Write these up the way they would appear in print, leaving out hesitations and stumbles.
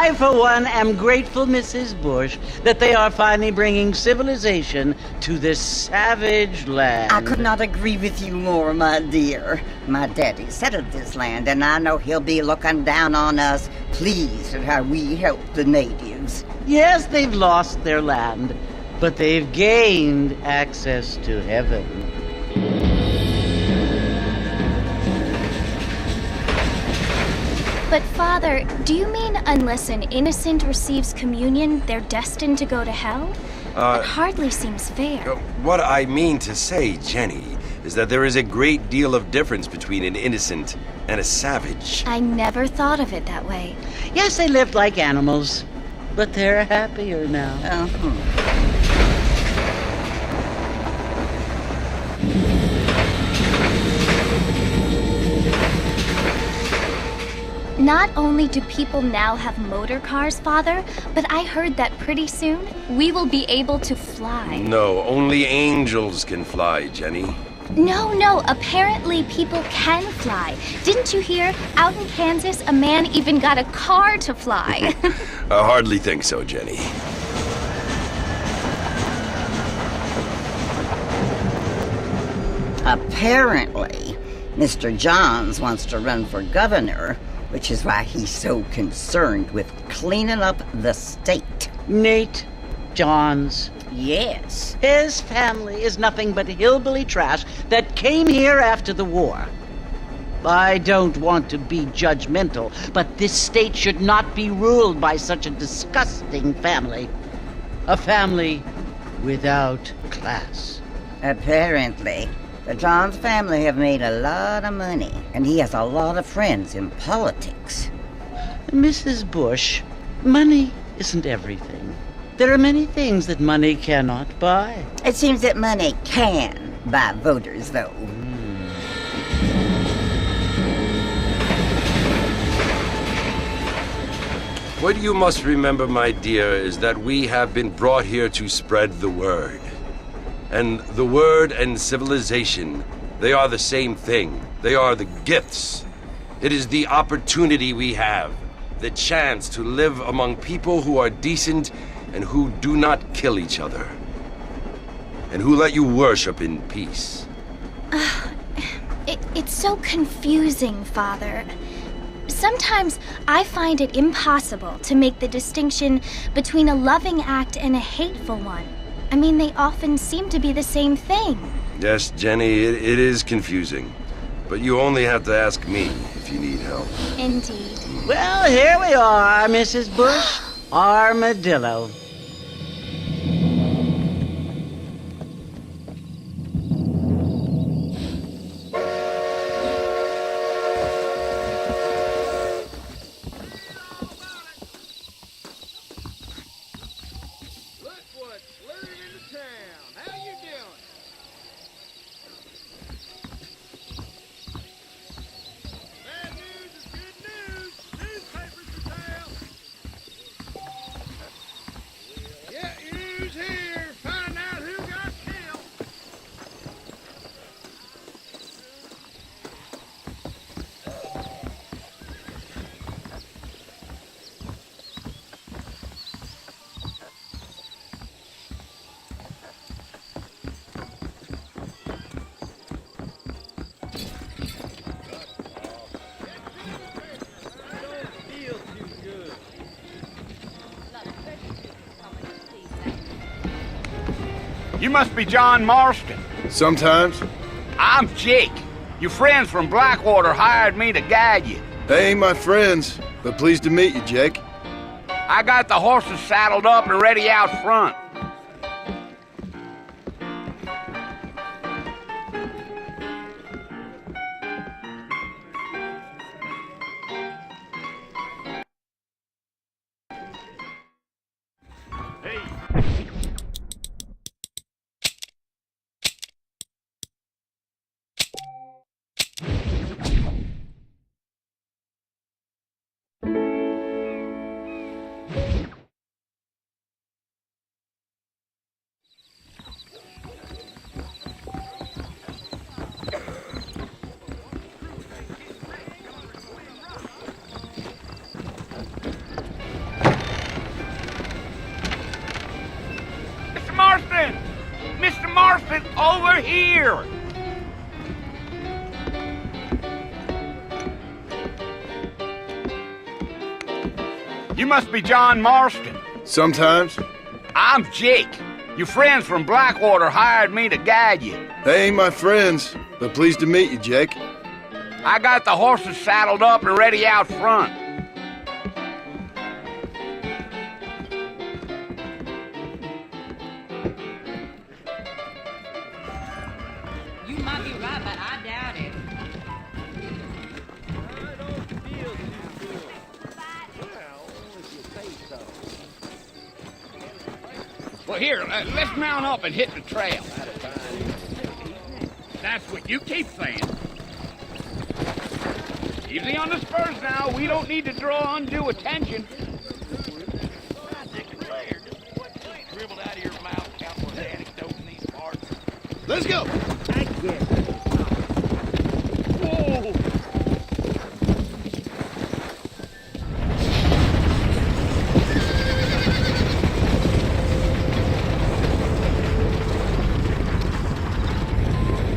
I, for one, am grateful, Mrs. Bush, that they are finally bringing civilization to this savage land. I could not agree with you more, my dear. My daddy settled this land, and I know he'll be looking down on us, pleased at how we help the natives. Yes, they've lost their land, but they've gained access to heaven. But Father, do you mean unless an innocent receives communion, they're destined to go to hell? That hardly seems fair. What I mean to say, Jenny, is that there is a great deal of difference between an innocent and a savage. I never thought of it that way. Yes, they lived like animals, but they're happier now. Not only do people now have motor cars, Father, but I heard that pretty soon we will be able to fly. No, only angels can fly, Jenny. No, apparently people can fly. Didn't you hear? Out in Kansas, a man even got a car to fly. I hardly think so, Jenny. Apparently, Mr. Johns wants to run for governor, which is why he's so concerned with cleaning up the state. Nate Johns. Yes. His family is nothing but hillbilly trash that came here after the war. I don't want to be judgmental, but this state should not be ruled by such a disgusting family. A family without class. Apparently, the Johns family have made a lot of money, and he has a lot of friends in politics. Mrs. Bush, money isn't everything. There are many things that money cannot buy. It seems that money can buy voters, though. What you must remember, my dear, is that we have been brought here to spread the word. And the word and civilization, they are the same thing. They are the gifts. It is the opportunity we have, the chance to live among people who are decent and who do not kill each other, and who let you worship in peace. It's so confusing, Father. Sometimes I find it impossible to make the distinction between a loving act and a hateful one. I mean, they often seem to be the same thing. Yes, Jenny, it is confusing. But you only have to ask me if you need help. Indeed. Well, here we are, Mrs. Bush. Armadillo. You must be John Marston. Sometimes. I'm Jake. Your friends from Blackwater hired me to guide you. They ain't my friends, but pleased to meet you, Jake. I got the horses saddled up and ready out front. Marston, over here! You must be John Marston. Sometimes. I'm Jake. Your friends from Blackwater hired me to guide you. They ain't my friends, but pleased to meet you, Jake. I got the horses saddled up and ready out front. You might be right, but I doubt it. Well, here, let's mount up and hit the trail. That's what you keep saying. Easy on the spurs now. We don't need to draw undue attention. Let's go! Whoa!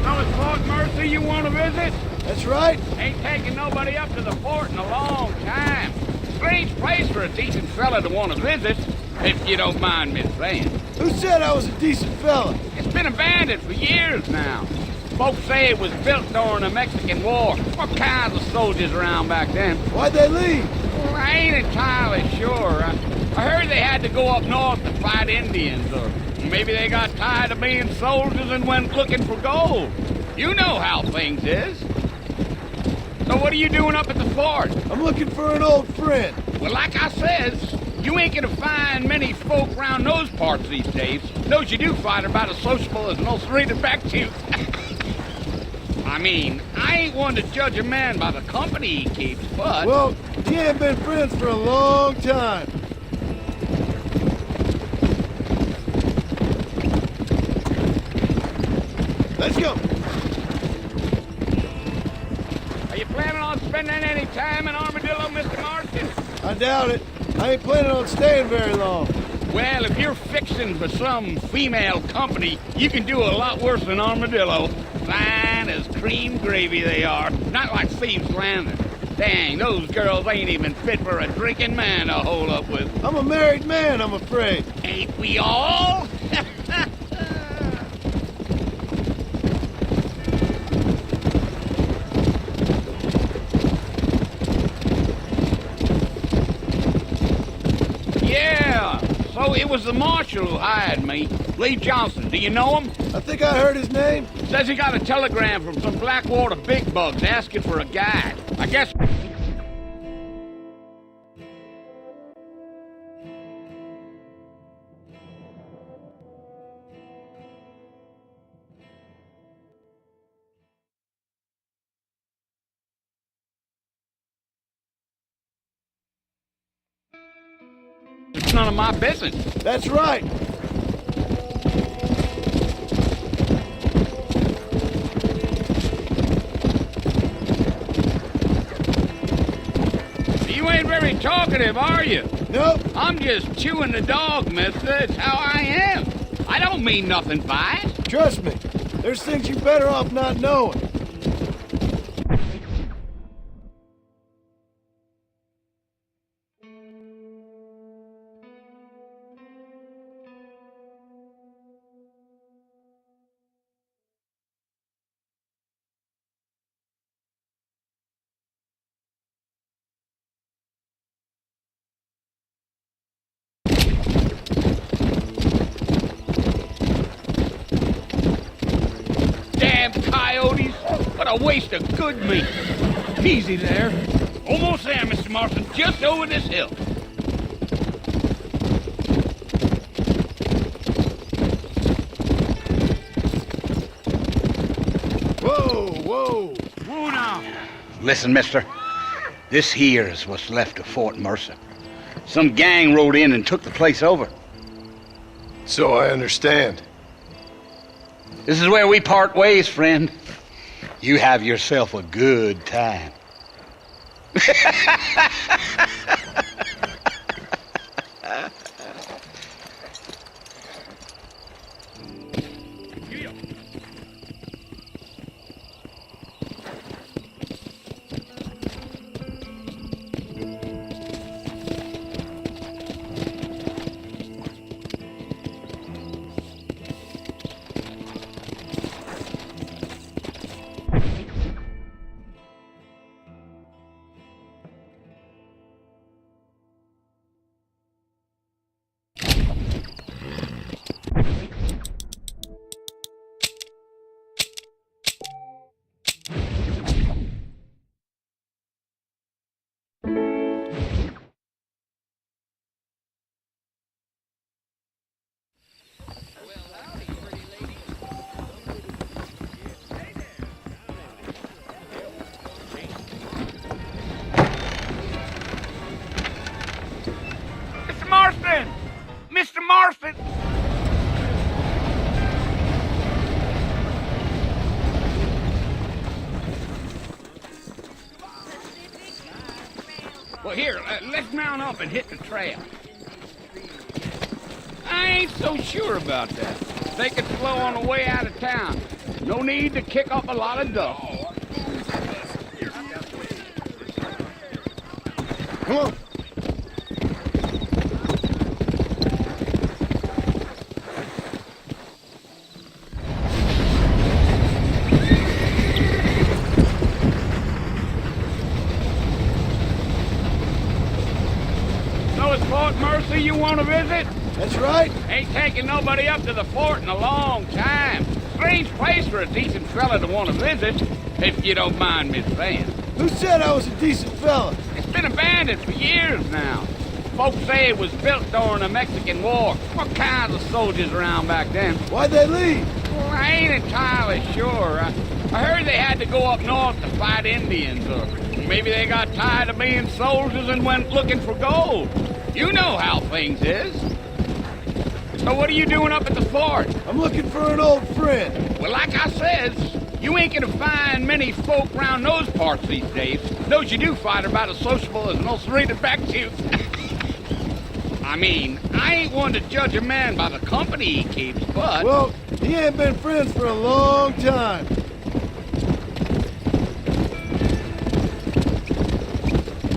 Now, it's Fort Mercy you want to visit? That's right. Ain't taking nobody up to the fort in a long time. Strange place for a decent fella to want to visit, if you don't mind me saying. Who said I was a decent fella? It's been abandoned for years now. Folks say it was built during the Mexican War. What kinds of soldiers around back then? Why'd they leave? Well, I ain't entirely sure. I heard they had to go up north to fight Indians, or maybe they got tired of being soldiers and went looking for gold. You know how things is. So what are you doing up at the fort? I'm looking for an old friend. Well, like I says, you ain't gonna find many folk around those parts these days. Those you do find are about as sociable as most reading back to you. I mean, I ain't one to judge a man by the company he keeps, but... Well, he ain't been friends for a long time. Let's go. Are you planning on spending any time in Armadillo, Mr. Marston? I doubt it. I ain't planning on staying very long. Well, if you're fixing for some female company, you can do a lot worse than Armadillo. Fine as cream gravy they are, not like Thieves Landing. Dang, those girls ain't even fit for a drinking man to hold up with. I'm a married man, I'm afraid. Ain't we all? Yeah, so it was the marshal who hired me. Lee Johnson, do you know him? I think I heard his name. Says he got a telegram from some Blackwater big bugs asking for a guide. I guess... It's none of my business. That's right. You ain't very talkative, are you? Nope. I'm just chewing the dog, mister. It's how I am. I don't mean nothing by it. Trust me. There's things you're better off not knowing. Damn coyotes. What a waste of good meat. Easy there. Almost there, Mr. Marston. Just over this hill. Whoa, whoa. Whoa now. Listen, mister. This here is what's left of Fort Mercer. Some gang rode in and took the place over. So I understand. This is where we part ways, friend. You have yourself a good time. Marston? Well, here, let's mount up and hit the trail. I ain't so sure about that. Take it slow on the way out of town. No need to kick up a lot of dust. Come on. So it's Fort Mercy you want to visit? That's right. Ain't taking nobody up to the fort in a long time. Strange place for a decent fella to want to visit, if you don't mind me saying. Who said I was a decent fella? It's been abandoned for years now. Folks say it was built during the Mexican War. What kinds of soldiers around back then? Why'd they leave? Well, I ain't entirely sure. I heard they had to go up north to fight Indians, or maybe they got tired of being soldiers and went looking for gold. You know how things is. So what are you doing up at the fort? I'm looking for an old friend. Well, like I says, you ain't gonna find many folk around those parts these days. Those you do find are about as sociable as an ulcerated back tooth. I mean, I ain't one to judge a man by the company he keeps, but... Well, he ain't been friends for a long time.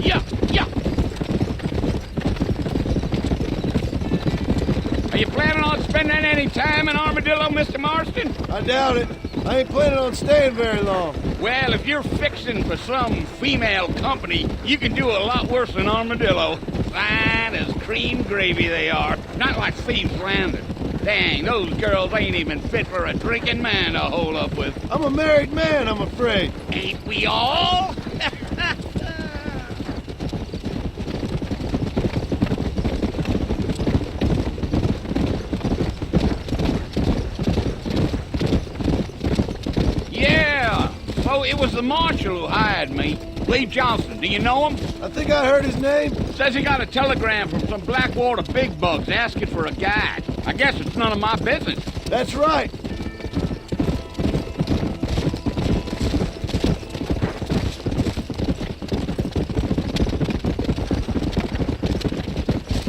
Yeah. Are you planning on spending any time in Armadillo, Mr. Marston? I doubt it. I ain't planning on staying very long. Well, if you're fixing for some female company, you can do a lot worse than Armadillo. Fine as cream gravy they are. Not like Thieves Landing. Dang, those girls ain't even fit for a drinking man to hole up with. I'm a married man, I'm afraid. Ain't we all? Yeah, so it was the marshal who hired me. Lee Johnson, do you know him? I think I heard his name. Says he got a telegram from some Blackwater big bugs asking for a guide. I guess it's none of my business. That's right.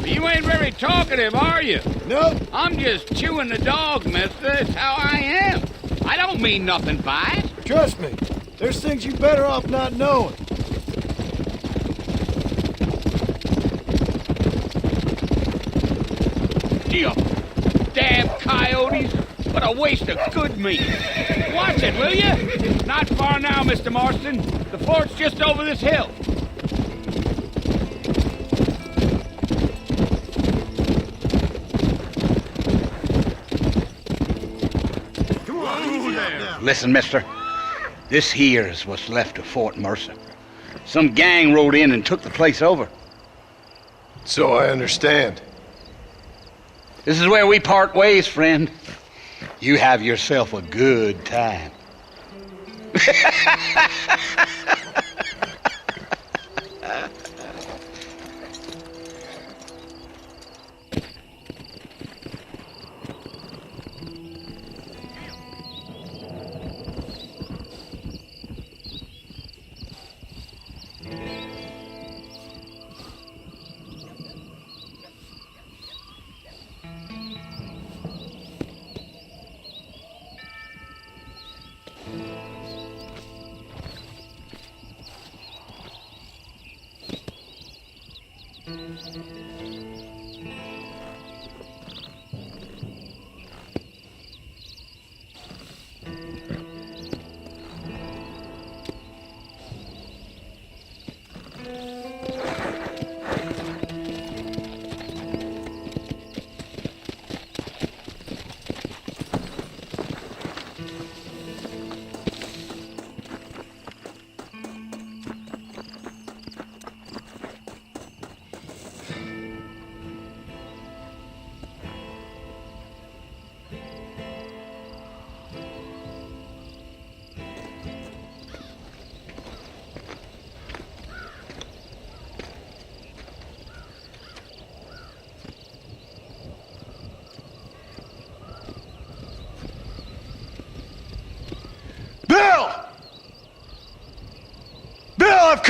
You ain't very talkative, are you? Nope. I'm just chewing the dog, mister. That's how I am. I don't mean nothing by it. Trust me. There's things you better off not knowing. You damn coyotes. What a waste of good meat. Watch it, will you? Not far now, Mr. Marston. The fort's just over this hill. Come on, easy up now. Listen, mister. This here's what's left of Fort Mercer. Some gang rode in and took the place over. So I understand. This is where we part ways, friend. You have yourself a good time.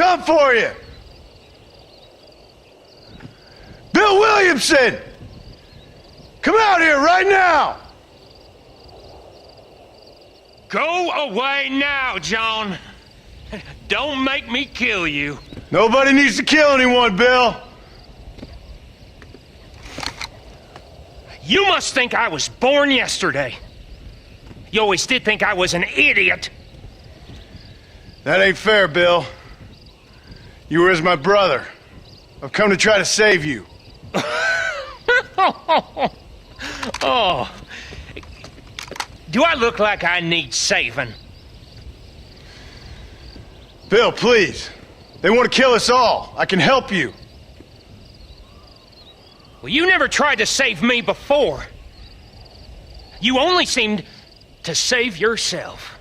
come for you! Bill Williamson! Come out here right now! Go away now, John. Don't make me kill you. Nobody needs to kill anyone, Bill. You must think I was born yesterday. You always did think I was an idiot. That ain't fair, Bill. You were as my brother. I've come to try to save you. Oh. Do I look like I need saving? Bill, please. They want to kill us all. I can help you. Well, you never tried to save me before. You only seemed to save yourself.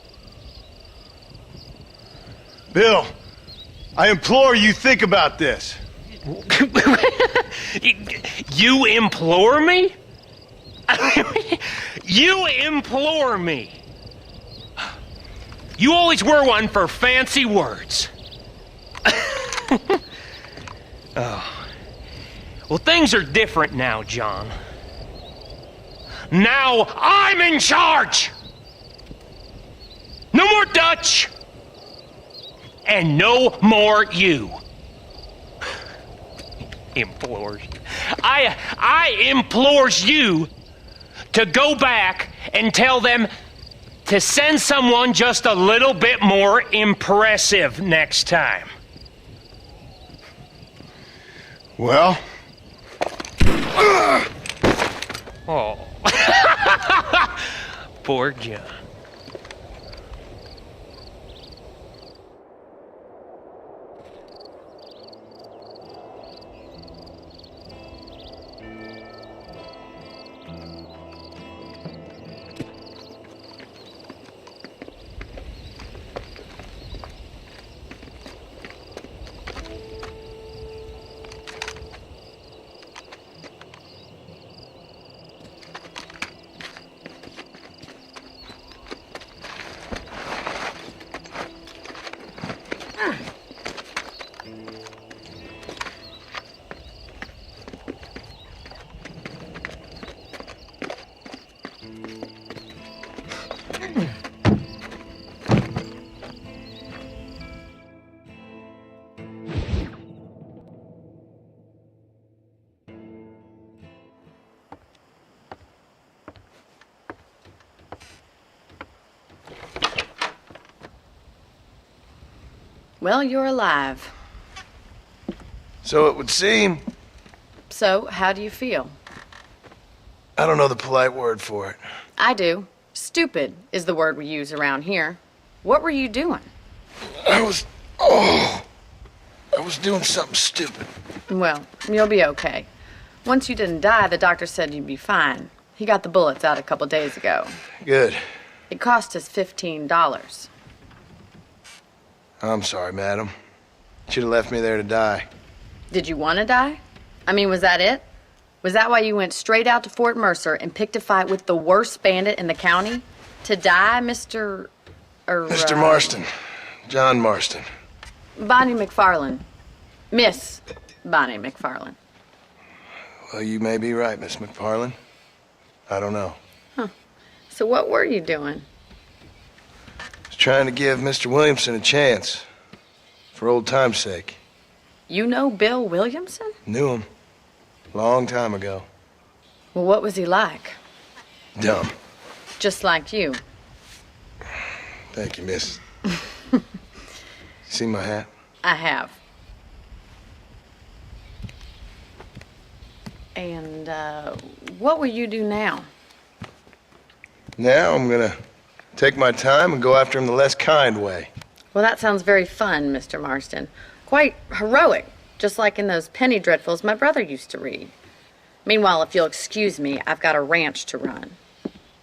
Bill, I implore you think about this. You implore me? You implore me. You always were one for fancy words. Oh. Well, things are different now, John. Now I'm in charge! No more Dutch! And no more you. Implores. I implores you to go back and tell them to send someone just a little bit more impressive next time. Well? Oh. Poor John. Well, you're alive. So it would seem. So, how do you feel? I don't know the polite word for it. I do. Stupid is the word we use around here. What were you doing? I was doing something stupid. Well, you'll be okay. Once you didn't die, the doctor said you'd be fine. He got the bullets out a couple days ago. Good. It cost us $15. I'm sorry, madam. Should have left me there to die. Did you want to die? I mean, was that it? Was that why you went straight out to Fort Mercer and picked a fight with the worst bandit in the county? To die, Mr. Mr. Marston. John Marston. Bonnie McFarlane. Miss Bonnie McFarlane. Well, you may be right, Miss McFarlane. I don't know. Huh. So what were you doing? I was trying to give Mr. Williamson a chance. For old time's sake. You know Bill Williamson? Knew him. Long time ago. Well, what was he like? Dumb. Just like you. Thank you, miss. See my hat? I have. And, what will you do now? Now I'm gonna take my time and go after him the less kind way. Well, that sounds very fun, Mr. Marston. Quite heroic, just like in those penny dreadfuls my brother used to read. Meanwhile, if you'll excuse me, I've got a ranch to run.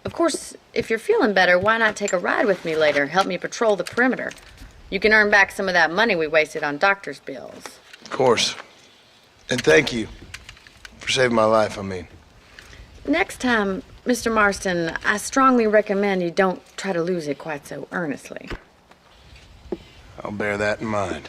Of course, if you're feeling better, why not take a ride with me later? Help me patrol the perimeter. You can earn back some of that money we wasted on doctor's bills. Of course. And thank you. For saving my life, I mean. Next time, Mr. Marston, I strongly recommend you don't try to lose it quite so earnestly. I'll bear that in mind.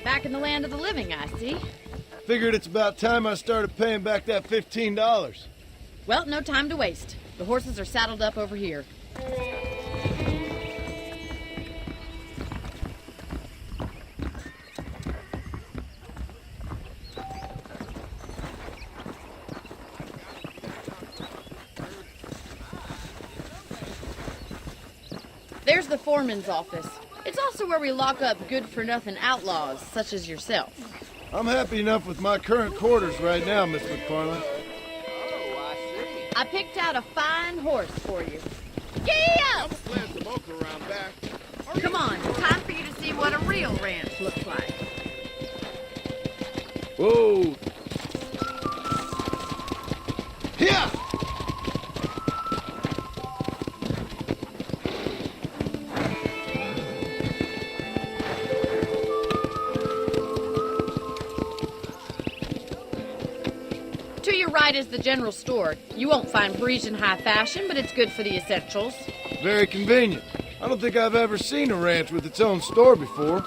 Back in the land of the living, I see. Figured it's about time I started paying back that $15. Well, no time to waste. The horses are saddled up over here. There's the foreman's office. It's also where we lock up good-for-nothing outlaws, such as yourself. I'm happy enough with my current quarters right now, Miss McFarland. I picked out a fine horse for you. Yeah! Come on, it's time for you to see what a real ranch looks like. Whoa! Yeah! To your right is the general store. You won't find Parisian high fashion, but it's good for the essentials. Very convenient. I don't think I've ever seen a ranch with its own store before.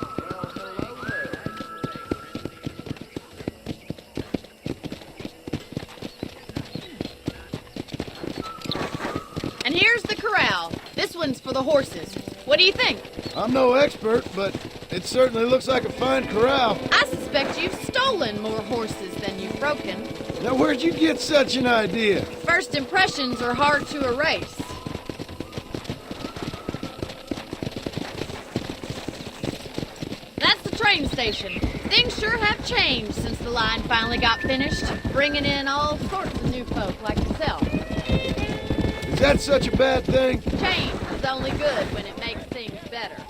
And here's the corral. This one's for the horses. What do you think? I'm no expert, but it certainly looks like a fine corral. I suspect you've stolen more horses than you've broken. Now, where'd you get such an idea? First impressions are hard to erase. That's the train station. Things sure have changed since the line finally got finished, bringing in all sorts of new folk like yourself. Is that such a bad thing? Change is only good when it makes things better.